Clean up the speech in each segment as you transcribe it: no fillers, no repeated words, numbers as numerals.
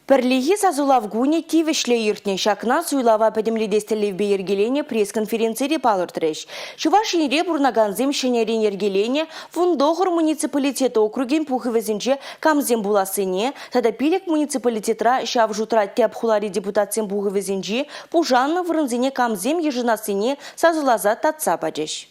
Пірлігі сазулавгуне тивішле иртне шакна суйлава пәдімледестілі бейергелене пресс-конференции палыртырыш. Чувашинере бурнаганзем шенерен ергелене вундоғыр муниципалитет округен пухывезінче камзем буласыне, тада пилек муниципалитетра шав жутра тяпхулари депутатсем пухывезінче пужанны вырынзене камзем ежинасыне сазулаза татса баджеш.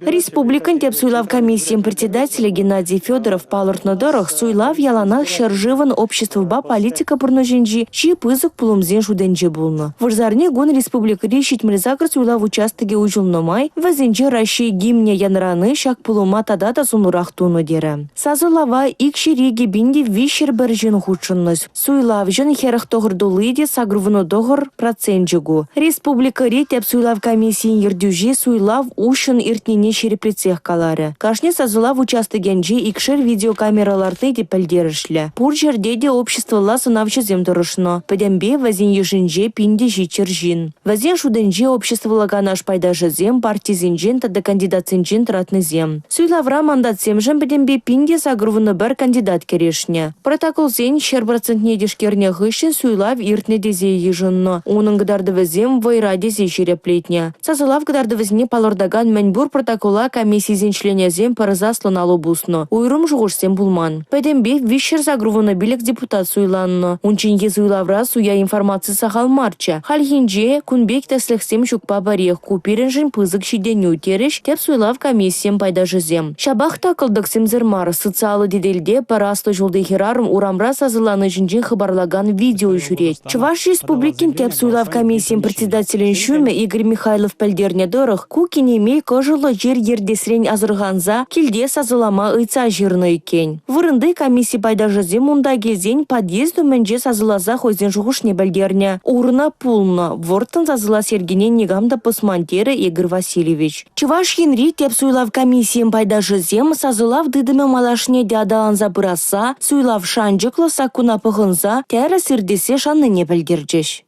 Республикан теп суйлав комиссиям председателя Геннадий Федоров палыртнодорох суйлав яланах шаржыван обществоба политика пурножинжи, чьи пызык пулумзен шуденже булна. Варзарне гон республика решить мрезакр суйлав участыге ужылномай, вазенже Россия гимне янраны шак пулума тадата сунурах туну дере. Сазулава икшириге бинди вишер бержин худшынныз. Суйлав жын херах тогыр дулыйде сагрувыно догыр процентжигу. Республика ре теп суйлав комиссиян ердюжи суйлав ушын иртни не череплецех калары. Кашне сазулав участыгенжи икшер видеокамераларты деп пәлдерішлі. Пур жердеде общество ласы навчызем тұрышно. Пәдембе вазен ешінже пинде жичер жин. Вазен шуденже общество лаганаш пайда жызем, партизинжен тады кандидатсенжен тұратны зем. Суйлавра мандатсем жын пәдембе пинде сагрувыны бір кандидат керешне. Протокол зен шер процентне дешкерне ғышын суйлав иртне дезе ежынно. Оның гдарды вазем вайра дезе жереплетне. Сазулав гдарды вазне палырдаган мәнбур протокола комиссия членезем паразаслан алобусно. Уйрум жугушсем булман. Пәдембе вишер загрувына билек депутат суйланно. Унчинге суйлавра суя информация сахал марча. Хальхинже кунбек таслехсем шукпа барех купиренжин пызык шиденю тереш теп суйлав комиссиям пайда жызем. Шабах такылдыксем зермар социалы дедельде парасто жолды херарым урамра сазыланы жинжин хабарлаган видео жүрет. Чуваш республикин теп суйлав комиссиям председателен шуме Игорь Михайлов пәлдерне дорых кукинемей кожылы жер ердесрен азырғанза келде сазылама ыйца жирны екен. Вырынды комиссия пайда жызем мұнда кезен подъезду мәнже сазылаза хойзен жуғышне бәлдерне. Урына пулна, вортын сазыла сергенен негамда пысмантері Игорь Васильевич. Чуваш енри теп суйлав комиссиям пайда жызем сазылав дыдыме малашне дядаланза бұраса, суйлав шанжықлы сакуна пығынза, тәрі сірдесе шанныне бәлдерджеш.